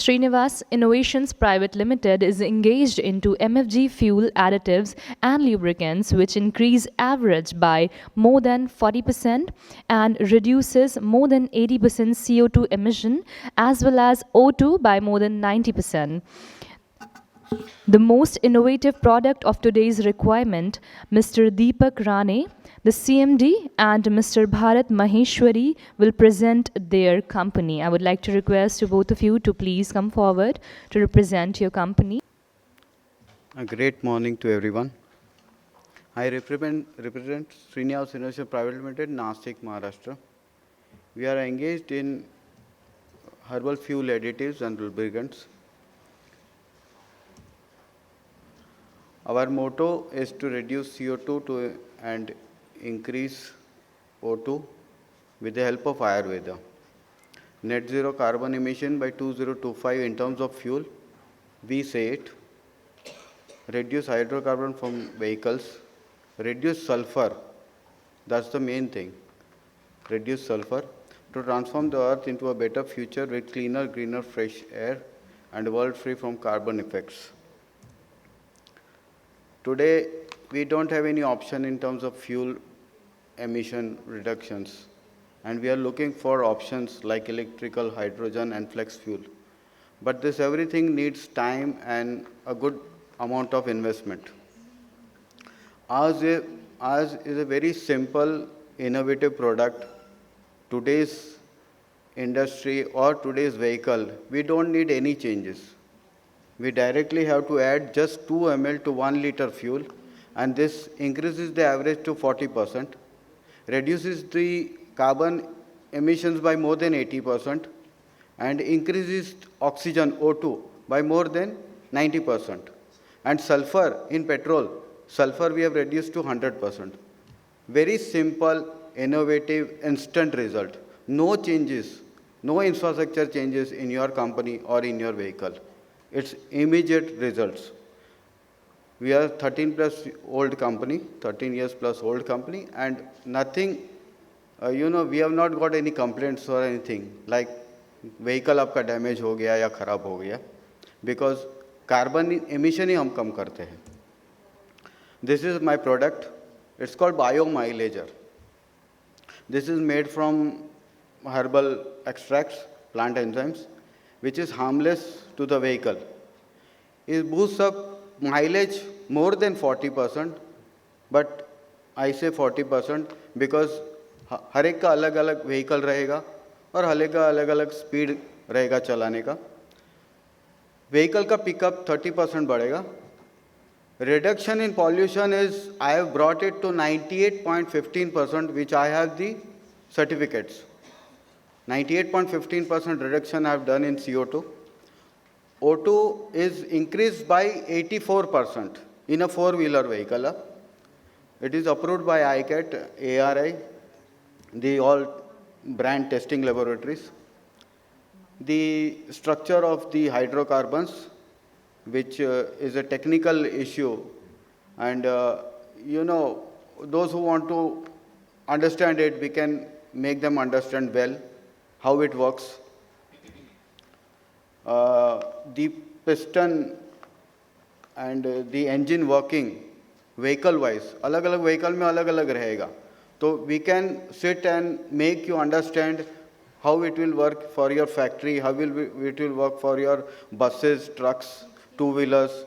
Srinivas Innovations Private Limited is engaged into MFG fuel additives and lubricants which increase average by more than 40% and reduces more than 80% CO2 emission as well as O2 by more than 90%. The most innovative product of today's requirement, Mr. Deepak Rane, the CMD, and Mr. Bharat Maheshwari will present their company. I would like to request to both of you to please come forward to represent your company. A great morning to everyone. I represent Srinivas Innovation Private Limited, Nashik, Maharashtra. We are engaged in herbal fuel additives and lubricants. Our motto is to reduce CO2 and increase O2 with the help of Ayurveda. Net zero carbon emission by 2025 in terms of fuel, we say it. Reduce hydrocarbon from vehicles, reduce sulfur, that's the main thing, reduce sulfur to transform the earth into a better future with cleaner, greener, fresh air and a world free from carbon effects. Today, we don't have any option in terms of fuel emission reductions, and we are looking for options like electrical, hydrogen and flex fuel. But this everything needs time and a good amount of investment. Ours is a very simple, innovative product. Today's industry or today's vehicle, we don't need any changes. We directly have to add just 2 ml to 1 liter fuel, and this increases the average to 40%, reduces the carbon emissions by more than 80%, and increases oxygen O2 by more than 90%. And sulfur in petrol, sulfur we have reduced to 100%. Very simple, innovative, instant result. No changes, no infrastructure changes in your company or in your vehicle. It's immediate results. We are 13 plus old company, 13 years plus old company, and nothing, we have not got any complaints or anything like vehicle आपका damage हो गया या खराब हो गया, because carbon emission ही हम कम करते हैं. This is my product. It's called Biomileager. This is made from herbal extracts, plant enzymes, which is harmless to the vehicle. It boosts up mileage more than 40%, but I say 40% because हर एक का अलग अलग vehicle रहेगा और हर एक का अलग अलग speed रहेगा चलाने का. Vehicle का pickup 30% बढ़ेगा. Reduction in pollution is, I have brought it to 98.15%, which I have the certificates. 98.15% reduction I have done in CO2. O2 is increased by 84% in a four-wheeler vehicle. It is approved by ICAT, ARI, the all brand testing laboratories. The structure of the hydrocarbons, which is a technical issue, and those who want to understand it, we can make them understand well how it works. The piston and the engine working vehicle wise, अलग अलग vehicle में अलग अलग रहेगा. So we can sit and make you understand how it will work for your factory, how it will work for your buses, trucks, two-wheelers.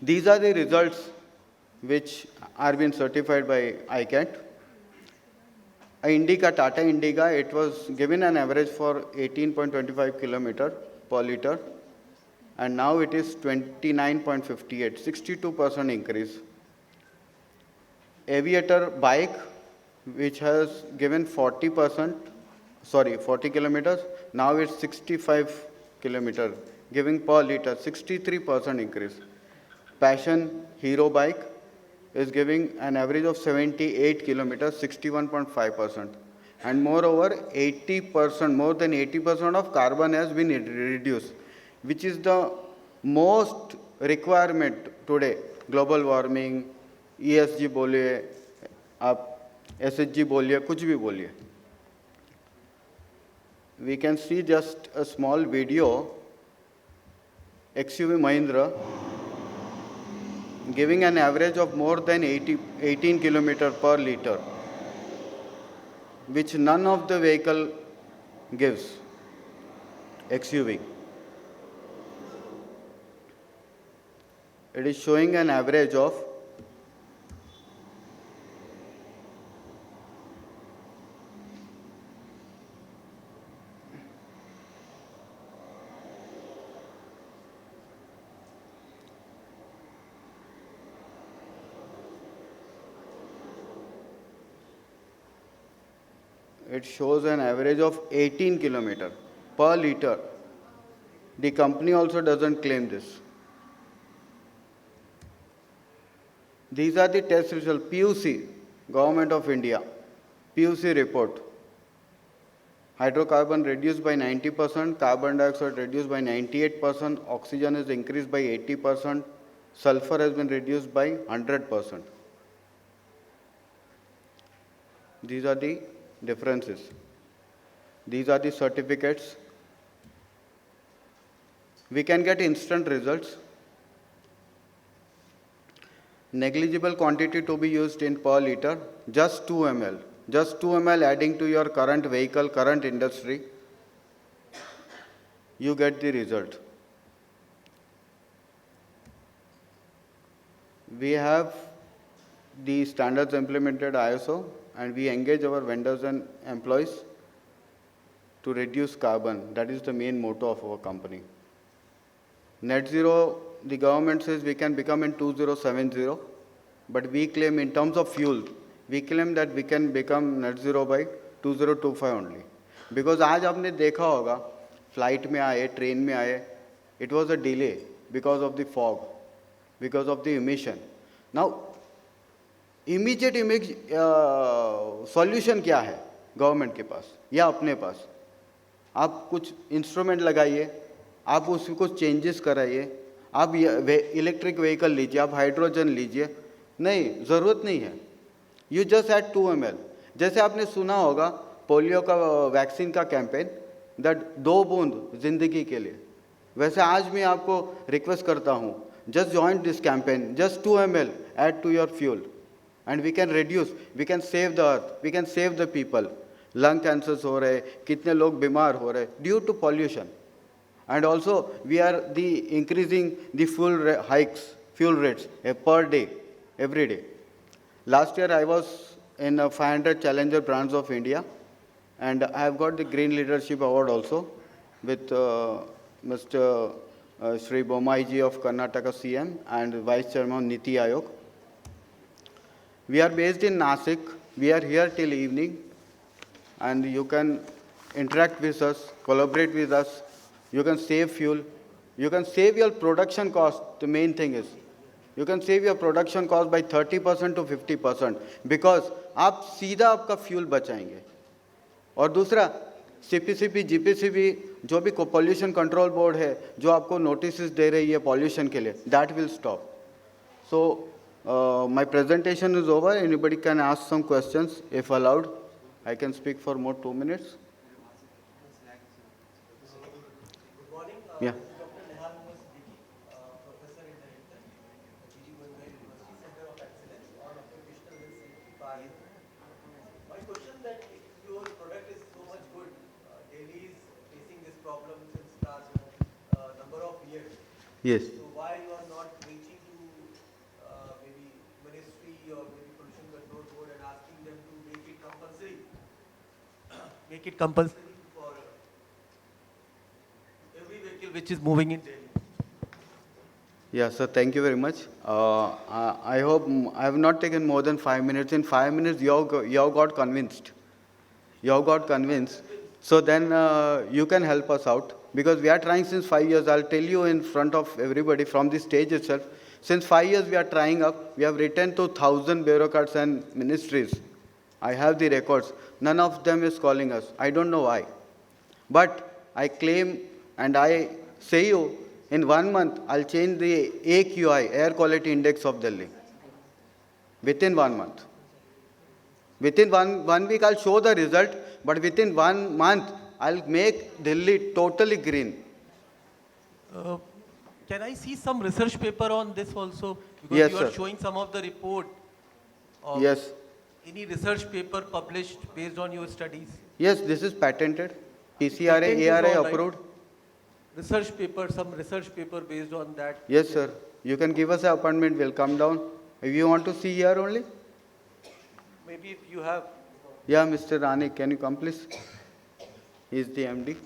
These are the results which are being certified by ICAT. Indica, Tata Indica, it was given an average for 18.25 kilometer per liter, and now it is 29.58, 62% increase. Aviator bike, which has given 40 kilometers, now it's 65 kilometers, giving per liter, 63% increase. Passion Hero bike is giving an average of 78 kilometers, 61.5%. And moreover, 80%, more than 80% of carbon has been reduced, which is the most requirement today. Global warming, ESG बोलिए, आप SHG बोलिए, कुछ भी बोलिए. we can see just a small video, XUV Mahindra, giving an average of more than 18 kilometer per liter, which none of the vehicle gives, XUV. It is showing an average of it shows an average of 18 kilometer per liter. The company also doesn't claim this. These are the test results, PUC, Government of India, PUC report. Hydrocarbon reduced by 90%, carbon dioxide reduced by 98%, oxygen is increased by 80%, sulfur has been reduced by 100%. These are the differences. These are the certificates. We can get instant results. Negligible quantity to be used in per liter, just 2 ml. Just 2 ml adding to your current vehicle, current industry, you get the result. We have the standards implemented ISO, and we engage our vendors and employees to reduce carbon. That is the main motto of our company. Net zero, the government says we can become in 2070, but we claim in terms of fuel, we claim that we can become net zero by 2025 only. Because आज आपने देखा होगा, flight में आए, train में आए, it was a delay because of the fog, because of the emission. Now, immediate solution क्या है गवर्नमेंट के पास या अपने पास? आप कुछ इंस्ट्रूमेंट लगाइए, आप उसमें कुछ चेंजेस कराइए, आप इलेक्ट्रिक व्हीकल लीजिए, आप हाइड्रोजन लीजिए, नहीं, ज़रूरत नहीं है. You just add 2 ml. जैसे आपने सुना होगा पोलियो का वैक्सीन का कैंपेन, दैट 2 बूंद जिंदगी के लिए, वैसे आज मैं आपको रिक्वेस्ट करता हूँ, just join this campaign, just 2 ml add to your fuel, and we can reduce, we can save the earth, we can save the people. Lung cancers हो रहे, कितने लोग बीमार हो रहे due to pollution. And also we are increasing the fuel rates per day, every day. Last year I was in 500 Challenger Brands of India, and I have got the Green Leadership Award also with Mr. Shri Bommai ji of Karnataka CM and Vice Chairman Niti Aayog. We are based in Nasik. We are here till evening, and you can interact with us, collaborate with us. You can save fuel. You can save your production cost. The main thing is, you can save your production cost by 30% to 50% because आप सीधा आपका fuel बचाएंगे. और दूसरा, CPCB, GPCB, जो भी pollution control board है, जो आपको नोटिस दे रही है पॉल्यूशन के लिए, that will stop. So my presentation is over. Anybody can ask some questions if allowed. I can speak for more 2 minutes. Yeah. Dr. Nehal Mohammed, Professor in the GG Goenka University Center of Excellence on Occupational Health Safety Park. My question that if your product is so much good, Delhi is facing this problem since last number of years. Yes. So why you are not reaching to maybe ministry or maybe pollution control board and asking them to make it compulsory? Make it compulsory for every vehicle which is moving in Delhi. Yeah, sir, thank you very much. I hope I have not taken more than 5 minutes. In 5 minutes, you have got convinced. You have got convinced. So then you can help us out because we are trying since 5 years. I'll tell you in front of everybody from the stage itself. Since 5 years, we are trying up. We have written to 1,000 bureaucrats and ministries. I have the records. None of them is calling us. I don't know why. But I claim and I say you, in 1 month, I'll change the AQI, Air Quality Index of Delhi. Within 1 month. Within one week, I'll show the result, but within 1 month, I'll make Delhi totally green. Can I see some research paper on this also? Because Yes, you are sir. showing some of the report of Yes. any research paper published based on your studies. Yes, this is patented. TCRA, Patent is ARA all right. approved. Research paper, some research paper based on that. Yes, sir. You can give us an appointment. We'll come down. If you want to see here only. Maybe if you have. Yeah, Mr. Rani, can you come please? He is the MD.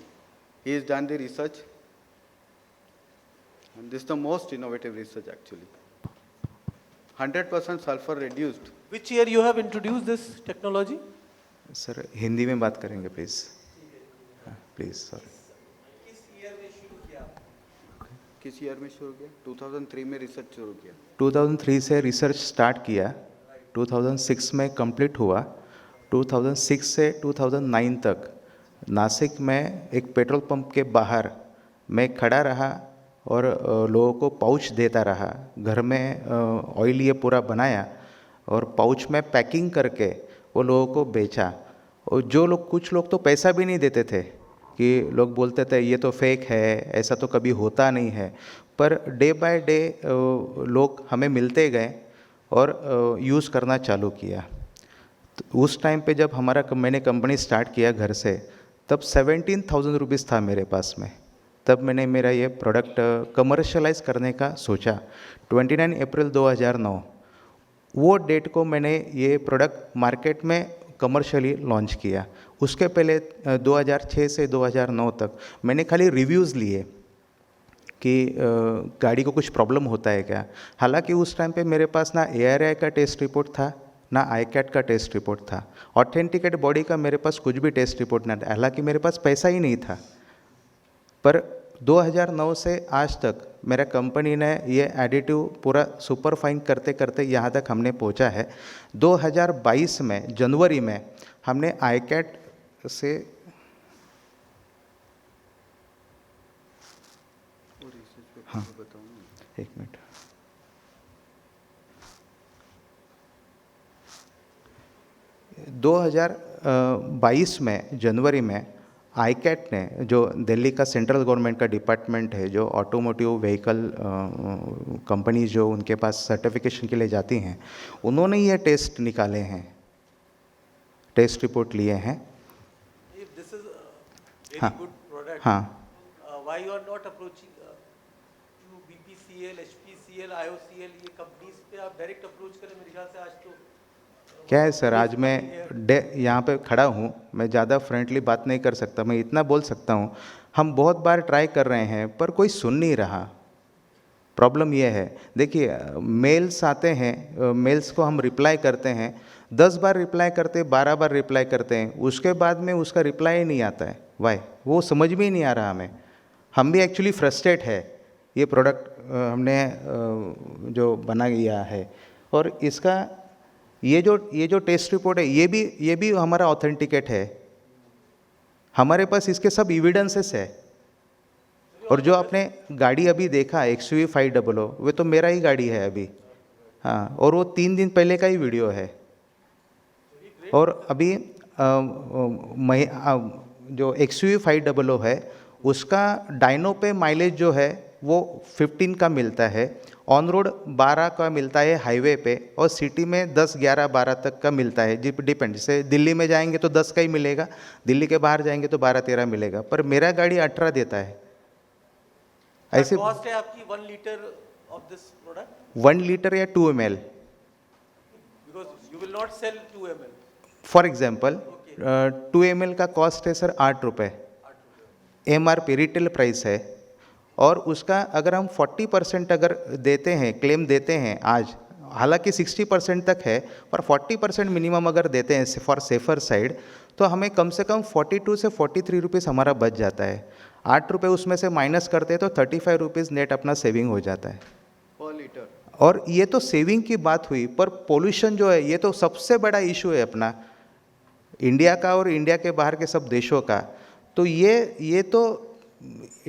He has done the research. And this is the most innovative research actually. 100% sulfur reduced. Which year you have introduced this technology? Sir Hindi में बात करेंगे please please sorry किस year में शुरू किया? किस year में शुरू किया? 2003 में रिसर्च शुरू किया. 2003 से रिसर्च स्टार्ट किया 2006 में कंप्लीट हुआ 2006 से 2009 तक नासिक में एक पेट्रोल पंप के बाहर मैं खड़ा रहा और लोगों को पाउच देता रहा. घर में ऑयल ये पूरा बनाया और पाउच में पैकिंग करके वो लोगों को बेचा. और जो लोग कुछ लोग तो पैसा भी नहीं देते थे कि लोग बोलते थे ये तो फेक है, ऐसा तो कभी होता नहीं है. पर डे बाय डे लोग हमें मिलते गए और यूज़ करना चालू किया. तो उस टाइम पे जब मैंने कंपनी स्टार्ट किया घर से तब 17,000 रुपीज़ था मेरे पास में. तब मैंने मेरा ये प्रोडक्ट कमर्शलाइज करने का सोचा. 29 अप्रैल 2009 वो डेट को मैंने ये प्रोडक्ट मार्केट में कमर्शियली लॉन्च किया. उसके पहले 2006 से 2009 तक मैंने खाली रिव्यूज़ लिए कि गाड़ी को कुछ प्रॉब्लम होता है क्या. हालांकि उस टाइम पे मेरे पास ना ARAI का टेस्ट रिपोर्ट था ना ICAT का टेस्ट रिपोर्ट था. ऑथेंटिकेट बॉडी का मेरे पास कुछ भी टेस्ट रिपोर्ट नहीं था. हालांकि मेरे पास पैसा ही नहीं था. पर 2009 से आज तक मेरा कंपनी ने ये एडिटिव पूरा सुपर फाइन करते करते यहाँ तक हमने पहुँचा है. 2022 में जनवरी में हमने ICAT से हाँ एक मिनट 2022 में जनवरी में ICAT ने जो दिल्ली का सेंट्रल गवर्नमेंट का डिपार्टमेंट है जो ऑटोमोटिव व्हीकल कंपनीज जो उनके पास सर्टिफिकेशन के लिए जाती हैं उन्होंने ये टेस्ट निकाले हैं, टेस्ट रिपोर्ट लिए हैं. If this is a हाँ. very good product, हाँ why you are not approaching to BPCL, HPCL, IOCL ये कंपनीज पे आप डायरेक्ट अप्रोच करें. मेरे ख्याल से आज तो क्या है सर, आज मैं यहाँ पे खड़ा हूँ, मैं ज़्यादा फ्रेंडली बात नहीं कर सकता. मैं इतना बोल सकता हूँ हम बहुत बार ट्राई कर रहे हैं पर कोई सुन नहीं रहा. प्रॉब्लम यह है, देखिए मेल्स आते हैं, मेल्स को हम रिप्लाई करते हैं, 10 बार रिप्लाई करते हैं, 12 बार रिप्लाई करते हैं, उसके बाद में उसका रिप्लाई ही नहीं आता है. वाई? वो समझ में ही नहीं आ रहा हमें. हम भी एक्चुअली फ्रस्ट्रेट है. ये प्रोडक्ट हमने जो बना लिया है और इसका ये जो टेस्ट रिपोर्ट है ये भी हमारा ऑथेंटिकेट है. हमारे पास इसके सब एविडेंसेस है. और जो आपने गाड़ी अभी देखा XUV 500 वो तो मेरा ही गाड़ी है अभी. हाँ, और वो 3 दिन पहले का ही वीडियो है. और अभी जो XUV 500 है उसका डायनो पे माइलेज जो है वो 15 का मिलता है, ऑन रोड 12 का मिलता है हाईवे पे, और सिटी में 10, 11, 12 तक का मिलता है. डिपेंड, जैसे दिल्ली में जाएंगे तो 10 का ही मिलेगा, दिल्ली के बाहर जाएंगे तो 12, 13 मिलेगा. पर मेरा गाड़ी 18 देता है. ऐसे कॉस्ट है आपकी 1 litre of this product 1 litre या 2 ml. Because you will not sell 2 ml. For example 2 ml का कॉस्ट है सर 8 रुपये. MRP रिटेल प्राइस है. और उसका अगर हम 40% अगर देते हैं, क्लेम देते हैं आज, हालांकि 60% तक है, पर 40% मिनिमम अगर देते हैं फॉर सेफर साइड, तो हमें कम से कम 42 से 43 रुपीज़ हमारा बच जाता है. 8 रुपये उसमें से माइनस करते हैं तो 35 रुपीज़ नेट अपना सेविंग हो जाता है पर लीटर. और ये तो सेविंग की बात हुई, पर पोल्यूशन जो है ये तो सबसे बड़ा इशू है अपना इंडिया का और इंडिया के बाहर के सब देशों का. तो ये तो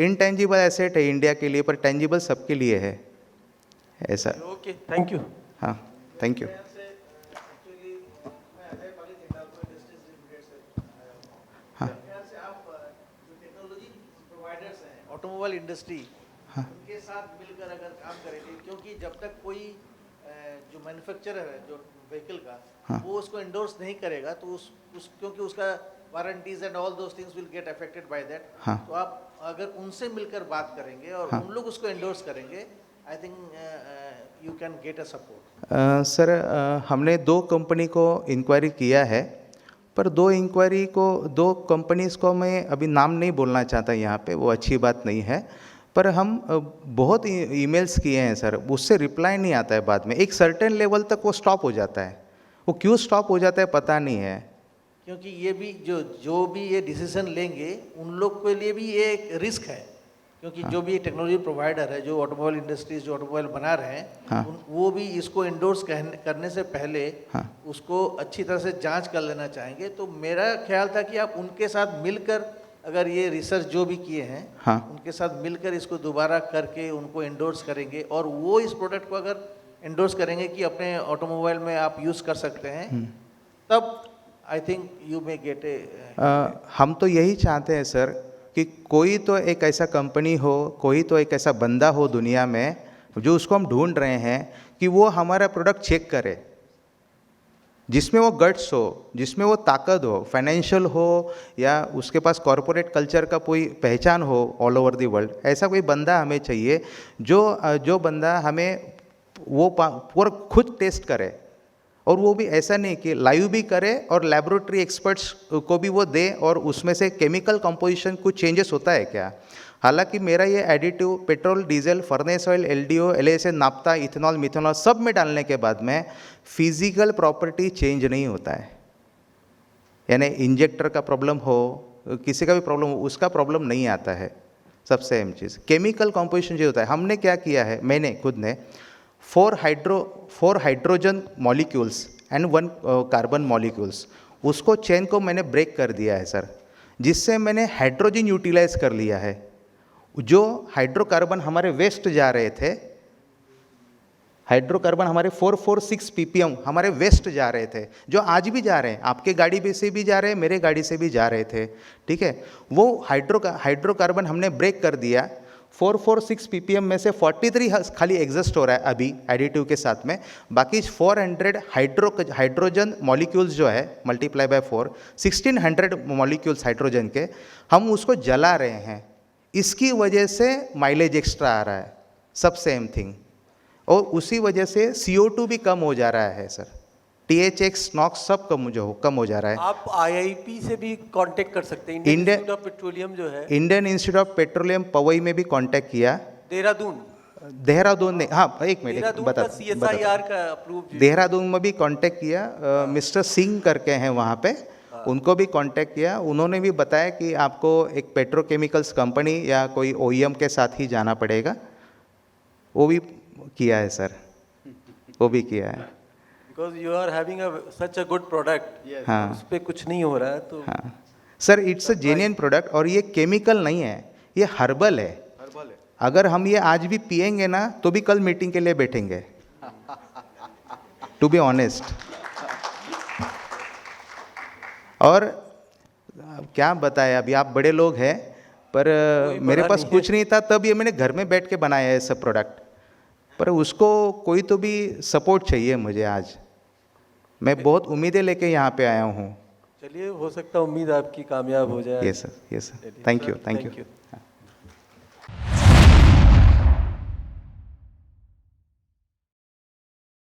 इनटेंजिबल एसेट है इंडिया के लिए, पर टेंजिबल सबके लिए है. ऐसा. Okay, thank you. हाँ, थैंक यू. हाँ. ऑटोमोबाइल इंडस्ट्री उनके साथ मिलकर अगर काम करेंगे, क्योंकि जब तक कोई जो मैन्युफैक्चरर है जो व्हीकल का वो उसको इंडोर्स नहीं करेगा तो क्योंकि उसका warranties and all those things will get affected by that. तो आप अगर उनसे मिलकर बात करेंगे और उन लोग उसको इंडोर्स करेंगे, I think you can get a support. Sir हमने 2 कंपनी को इंक्वायरी किया है, पर 2 कंपनीज को मैं अभी नाम नहीं बोलना चाहता यहाँ पे, वो अच्छी बात नहीं है। पर हम बहुत ईमेल्स किए हैं सर, उससे रिप्लाई नहीं आता है बाद में। एक सर्टेन लेवल तक वो स्टॉप हो जाता है, वो क्यों स्टॉप हो जाता है पता नहीं है। क्योंकि ये भी जो भी ये डिसीजन लेंगे उन लोग के लिए भी ये एक रिस्क है, क्योंकि जो भी टेक्नोलॉजी प्रोवाइडर है, जो ऑटोमोबाइल इंडस्ट्रीज जो ऑटोमोबाइल बना रहे हैं, वो भी इसको इंडोर्स करने से पहले उसको अच्छी तरह से जांच कर लेना चाहेंगे। तो मेरा ख्याल था कि आप उनके साथ मिलकर अगर ये रिसर्च जो भी किए हैं उनके साथ मिलकर इसको दोबारा करके उनको इंडोर्स करेंगे, और वो इस प्रोडक्ट को अगर इंडोर्स करेंगे कि अपने ऑटोमोबाइल में आप यूज़ कर सकते हैं, तब I think you may gate ए। हम तो यही चाहते हैं सर कि कोई तो एक ऐसा कंपनी हो, कोई तो एक ऐसा बंदा हो दुनिया में जो उसको हम ढूंढ रहे हैं कि वो हमारा प्रोडक्ट चेक करे, जिसमें वो गट्स हो, जिसमें वो ताकत हो, फाइनेंशियल हो या उसके पास कॉरपोरेट कल्चर का कोई पहचान हो ऑल ओवर द वर्ल्ड। ऐसा कोई बंदा हमें चाहिए जो बंदा हमें वो पूरा खुद टेस्ट करे, और वो भी ऐसा नहीं कि लाइव भी करे और लेबोरेटरी एक्सपर्ट्स को भी वो दे और उसमें से केमिकल कंपोजिशन कुछ चेंजेस होता है क्या। हालांकि मेरा ये additive petrol, diesel, furnace oil, LDO, LSA, naphtha, ethanol, methanol सब में डालने के बाद में फिजिकल प्रॉपर्टी चेंज नहीं होता है। यानी इंजेक्टर का प्रॉब्लम हो, किसी का भी प्रॉब्लम हो, उसका प्रॉब्लम नहीं आता है। सबसे अहम चीज़ केमिकल कंपोजिशन जो होता है। हमने क्या किया है, मैंने खुद ने 4 hydrogen molecules and 1 carbon molecules, उसको चेन को मैंने ब्रेक कर दिया है सर, जिससे मैंने हाइड्रोजन यूटिलाइज कर लिया है। जो हाइड्रोकार्बन हमारे वेस्ट जा रहे थे, हाइड्रोकार्बन हमारे 446 ppm हमारे वेस्ट जा रहे थे, जो आज भी जा रहे हैं, आपके गाड़ी भी से भी जा रहे हैं, मेरे गाड़ी से भी जा रहे थे, ठीक है। वो हाइड्रोकार्बन हमने ब्रेक कर दिया। 446 ppm में से 43 खाली एग्जिस्ट हो रहा है अभी एडिटिव के साथ में, बाकी 400 हाइड्रोजन मॉलिक्यूल्स जो है मल्टीप्लाई बाय 4, 1600 मॉलिक्यूल्स हाइड्रोजन के, हम उसको जला रहे हैं। इसकी वजह से माइलेज एक्स्ट्रा आ रहा है, सब सेम थिंग, और उसी वजह से CO2 भी कम हो जा रहा है सर, THX, NOx सब कम हो जा रहा है। आप IIP से भी कांटेक्ट कर सकते हैं, इंडियन इंस्टीट्यूट ऑफ पेट्रोलियम जो है, Indian Institute of Petroleum Powai में भी कांटेक्ट किया। देहरादून ने, हाँ एक मिनट बता, CSIR का अप्रूव, देहरादून में भी कांटेक्ट किया। मिस्टर सिंह करके हैं वहाँ पे, उनको भी कांटेक्ट किया। उन्होंने भी बताया कि आपको एक पेट्रोकेमिकल्स कंपनी या कोई OEM के साथ ही जाना पड़ेगा। वो भी किया है सर, वो भी किया है। Because you are having such a good product, हाँ उस पर कुछ नहीं हो रहा है तो हाँ sir, it's a genuine product, और ये केमिकल नहीं है, ये हर्बल है। अगर हम ये आज भी पिएंगे ना तो भी कल मीटिंग के लिए बैठेंगे, टू बी ऑनेस्ट। और क्या बताएं, अभी आप बड़े लोग हैं, पर मेरे पास कुछ नहीं था, तब ये मैंने घर में बैठ के बनाया है सब प्रोडक्ट, पर उसको कोई तो भी सपोर्ट चाहिए मुझे। आज मैं बहुत उम्मीदें लेके यहाँ पे आया हूँ। चलिए, हो सकता है उम्मीद आपकी कामयाब हो जाए। Yes sir, thank you.